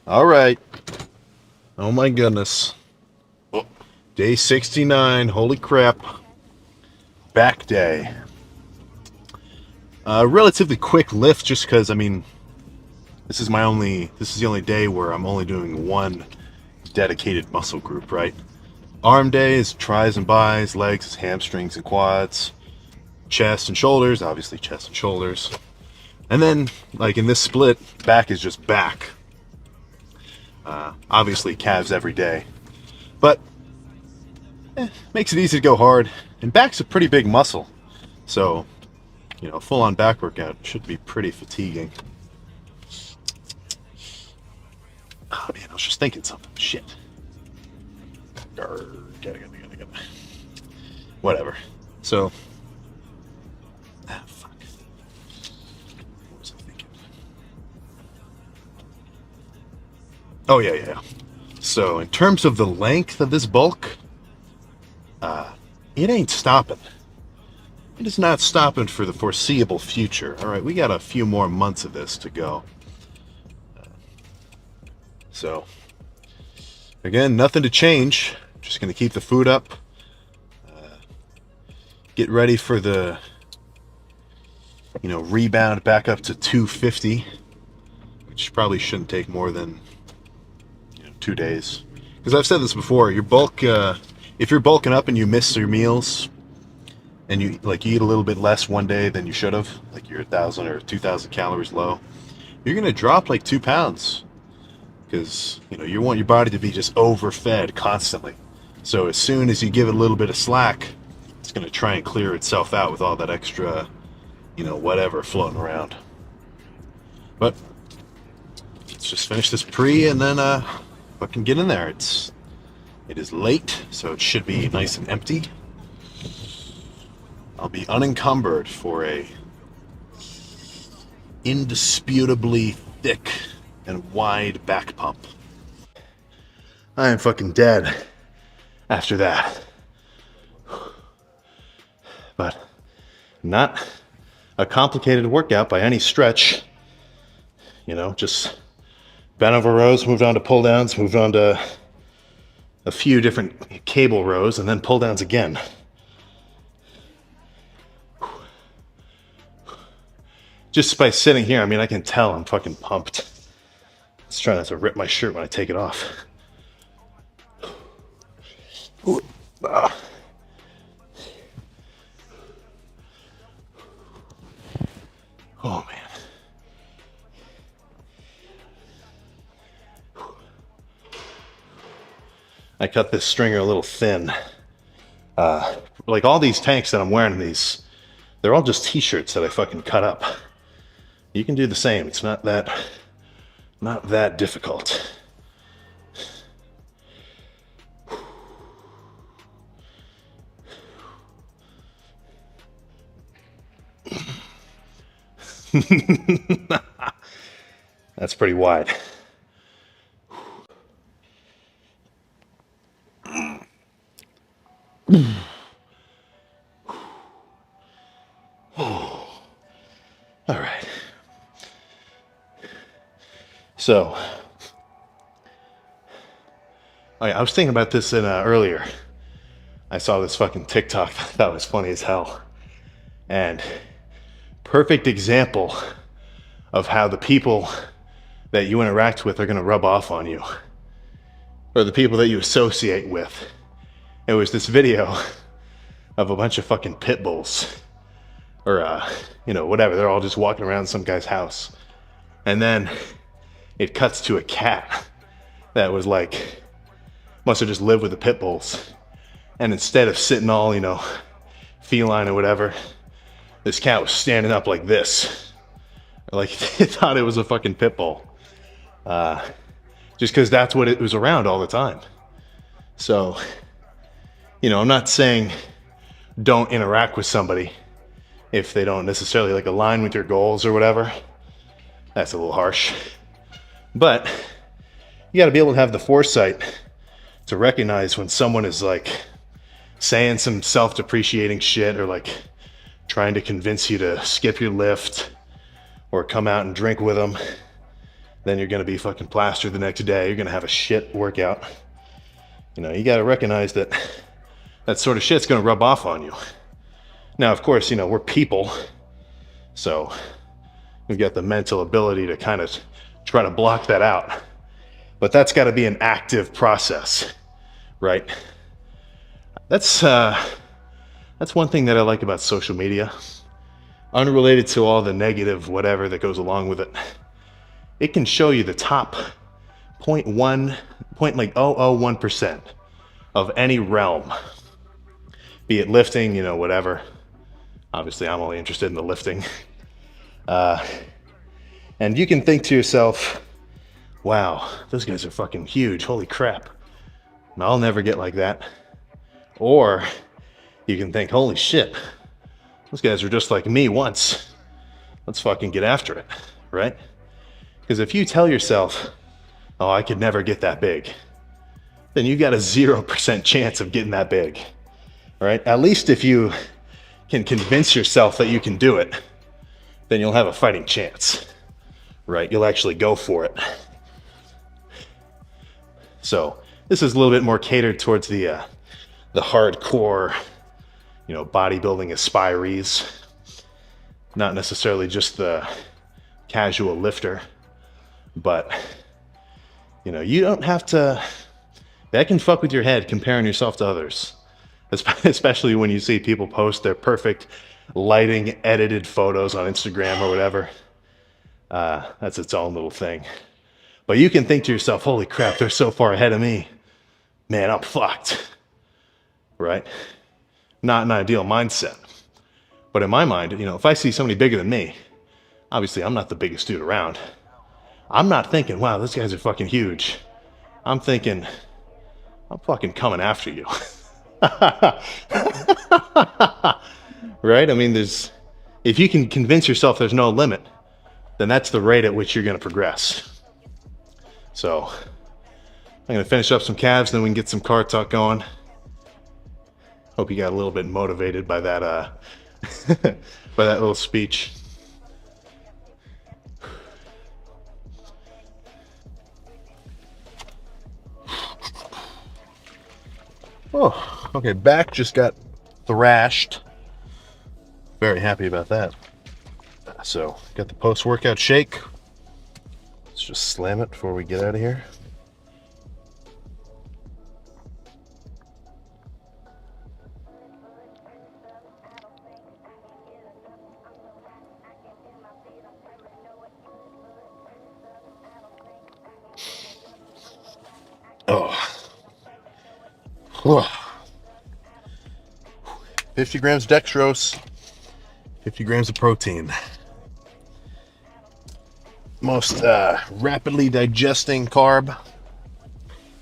All right. Oh my goodness. Day 69. Holy crap. Back day. Relatively quick lift just because, I mean, this is the only day where I'm only doing one dedicated muscle group, right? Arm day is tris and bis, legs is hamstrings and quads, chest and shoulders, obviously chest and shoulders. And then, like in this split, back is just back. Obviously calves every day. But makes it easy to go hard. And back's a pretty big muscle. So, full on back workout should be pretty fatiguing. Oh man, I was just thinking something. Shit. Gotta. Whatever. So, fuck. What was I thinking? Oh yeah. So, in terms of the length of this bulk, it ain't stopping. It is not stopping for the foreseeable future. All right, we got a few more months of this to go. So, again, nothing to change. Just going to keep the food up. Get ready for the, rebound back up to 250, which probably shouldn't take more than 2 days. Because I've said this before, if you're bulking up and you miss your meals, and you eat a little bit less one day than you should have, like you're 1,000 or 2,000 calories low, you're gonna drop like 2 pounds because you want your body to be just overfed constantly. So as soon as you give it a little bit of slack, it's gonna try and clear itself out with all that extra, whatever floating around. But let's just finish this pre and then fucking get in there. It is late, so it should be nice and empty. I'll be unencumbered for a indisputably thick and wide back pump. I am fucking dead after that. But not a complicated workout by any stretch. Just bent over rows, moved on to pull downs, moved on to a few different cable rows, and then pull downs again. Just by sitting here, I mean, I can tell I'm fucking pumped. Just trying not to rip my shirt when I take it off. Ooh, ah. Oh man. I cut this stringer a little thin. Like all these tanks that I'm wearing, they're all just t-shirts that I fucking cut up. You can do the same. It's not that difficult. That's pretty wide. All right. So, I was thinking about this earlier. I saw this fucking TikTok that was funny as hell. And perfect example of how the people that you interact with are going to rub off on you, or the people that you associate with. It was this video of a bunch of fucking pit bulls, or whatever. They're all just walking around some guy's house, and then it cuts to a cat that was like, must have just lived with the pit bulls, and instead of sitting all feline or whatever, this cat was standing up like this, like they thought it was a fucking pit bull, just because that's what it was around all the time. So, I'm not saying don't interact with somebody if they don't necessarily align with your goals or whatever. That's a little harsh. But you got to be able to have the foresight to recognize when someone is saying some self-depreciating shit, or trying to convince you to skip your lift or come out and drink with them. then you're going to be fucking plastered the next day. You're going to have a shit workout. You know, you got to recognize that that sort of shit's going to rub off on you. Now, of course, you know, we're people, so we've got the mental ability to kind of try to block that out. But that's got to be an active process, right? That's one thing that I like about social media. Unrelated to all the negative whatever that goes along with it. It can show you the top 0.1% of any realm. Be it lifting, you know, whatever. Obviously, I'm only interested in the lifting. And you can think to yourself, wow, those guys are fucking huge. Holy crap. I'll never get like that. Or you can think, holy shit, those guys are just like me once. Let's fucking get after it, right? Because if you tell yourself, oh, I could never get that big, then you got a 0% chance of getting that big, right? At least if you can convince yourself that you can do it, then you'll have a fighting chance, right? You'll actually go for it. So this is a little bit more catered towards the hardcore, you know, bodybuilding aspirees, not necessarily just the casual lifter, but you know, you don't have to, that can fuck with your head comparing yourself to others, especially when you see people post their perfect lighting edited photos on Instagram or whatever. That's its own little thing. But you can think to yourself, holy crap, they're so far ahead of me. Man, I'm fucked. Right? Not an ideal mindset. But in my mind, you know, if I see somebody bigger than me, obviously I'm not the biggest dude around. I'm not thinking, wow, those guys are fucking huge. I'm thinking, I'm fucking coming after you. Right? I mean, if you can convince yourself there's no limit, then that's the rate at which you're going to progress. So, I'm going to finish up some calves, then we can get some car talk going. Hope you got a little bit motivated by that, by that little speech. Oh, okay, back just got thrashed. Very happy about that. So, got the post-workout shake. Let's just slam it before we get out of here. Oh. 50 grams dextrose, 50 grams of protein. Most rapidly digesting carb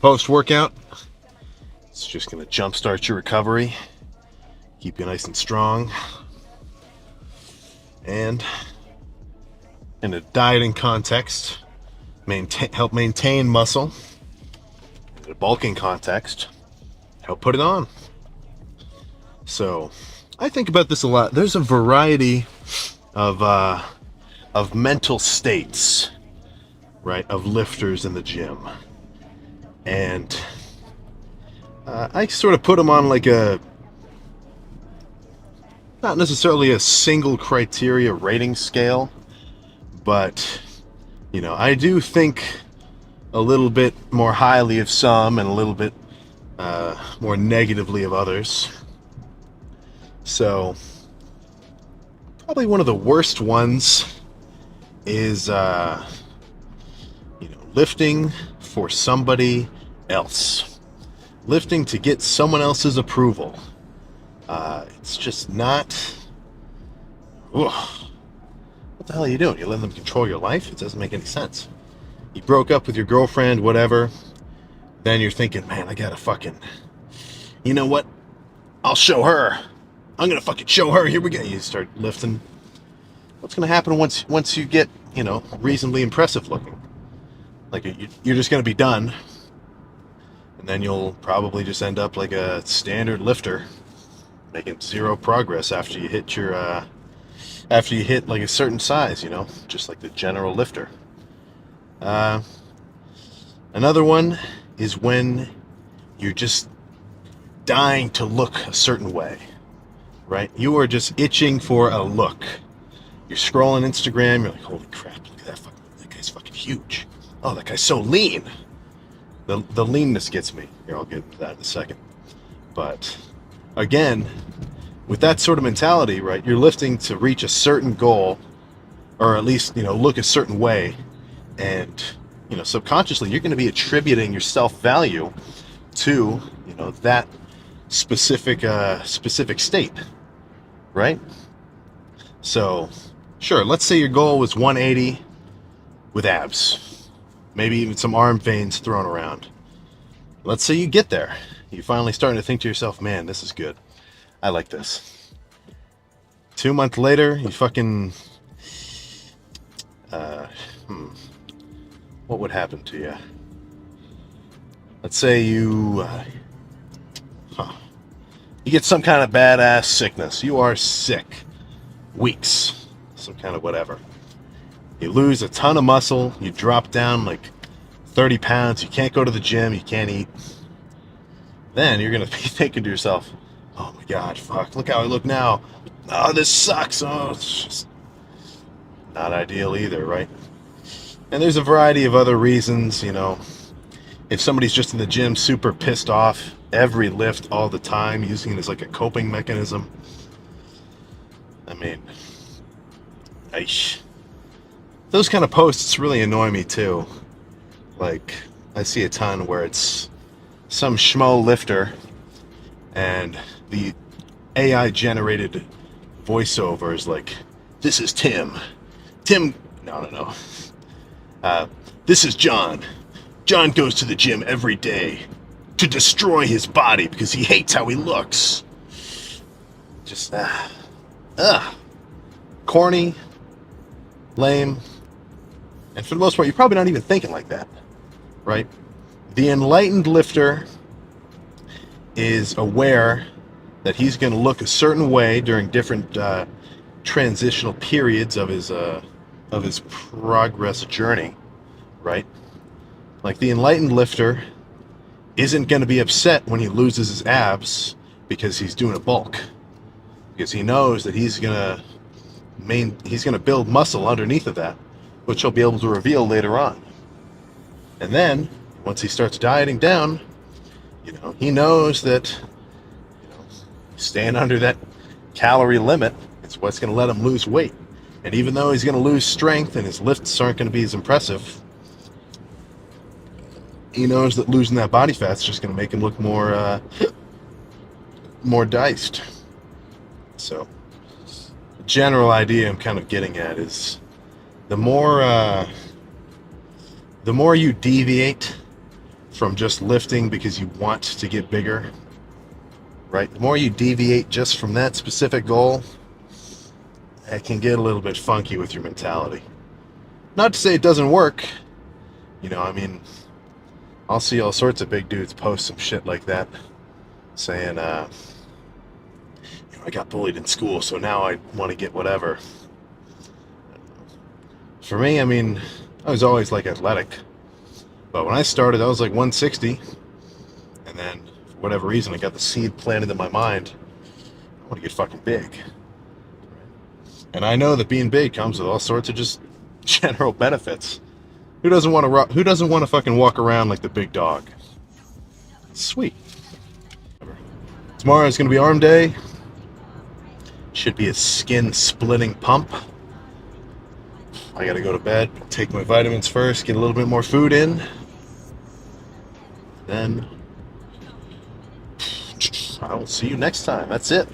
post-workout. It's just going to jumpstart your recovery, keep you nice and strong, and in a dieting context, help maintain muscle. In a bulking context, help put it on. So, I think about this a lot. There's a variety of mental states, right, of lifters in the gym. And I sort of put them on like not necessarily a single criteria rating scale, but, you know, I do think a little bit more highly of some and a little bit more negatively of others. So, probably one of the worst ones is, lifting for somebody else. Lifting to get someone else's approval. It's just not... Ugh. What the hell are you doing? You letting them control your life? It doesn't make any sense. You broke up with your girlfriend, whatever. Then you're thinking, man, I gotta fucking... You know what? I'll show her. I'm gonna fucking show her. Here we go. You start lifting. What's gonna happen once you get, reasonably impressive looking? Like, you're just gonna be done. And then you'll probably just end up like a standard lifter, making zero progress after you hit like a certain size, just like the general lifter. Uh, Another one is when you're just dying to look a certain way, right? You are just itching for a look. You're scrolling Instagram, you're like, holy crap, look at that guy's fucking huge. Oh, that guy's so lean. The leanness gets me. Here, I'll get into that in a second. But again, with that sort of mentality, right, you're lifting to reach a certain goal, or at least, look a certain way, and, subconsciously you're going to be attributing your self-value to, that specific state, right? So, sure, let's say your goal was 180 with abs, maybe even some arm veins thrown around. Let's say you get there. You're finally starting to think to yourself, man, this is good. I like this. 2 months later, you fucking... what would happen to you? Let's say you... you get some kind of badass sickness. You are sick. Weeks. Some kind of whatever. You lose a ton of muscle. You drop down like 30 pounds. You can't go to the gym. You can't eat. Then you're going to be thinking to yourself, oh my God, fuck, look how I look now. Oh, this sucks. Oh, it's just not ideal either, right? And there's a variety of other reasons, If somebody's just in the gym super pissed off every lift all the time, using it as like a coping mechanism. I mean, those kind of posts really annoy me too. Like, I see a ton where it's some schmo lifter and the AI generated voiceover is like, this is Tim. No. This is John. John goes to the gym every day to destroy his body because he hates how he looks. Just, corny, lame, and for the most part, you're probably not even thinking like that, right? The enlightened lifter is aware that he's going to look a certain way during different transitional periods of his progress journey, right? Like the enlightened lifter isn't going to be upset when he loses his abs because he's doing a bulk, because he knows that he's going to build muscle underneath of that, which he'll be able to reveal later on. And then once he starts dieting down, he knows that staying under that calorie limit is what's going to let him lose weight. And even though he's going to lose strength and his lifts aren't going to be as impressive, he knows that losing that body fat is just going to make him look more diced. So, the general idea I'm kind of getting at is the more you deviate from just lifting because you want to get bigger, right? The more you deviate just from that specific goal, it can get a little bit funky with your mentality. Not to say it doesn't work. I'll see all sorts of big dudes post some shit like that, saying, I got bullied in school, so now I want to get whatever. For me, I was always like athletic. But when I started, I was like 160. And then, for whatever reason, I got the seed planted in my mind. I want to get fucking big. And I know that being big comes with all sorts of just general benefits. Who doesn't want to fucking walk around like the big dog? Sweet. Tomorrow is going to be arm day. Should be a skin-splitting pump. I got to go to bed, take my vitamins first, get a little bit more food in. Then I will see you next time. That's it.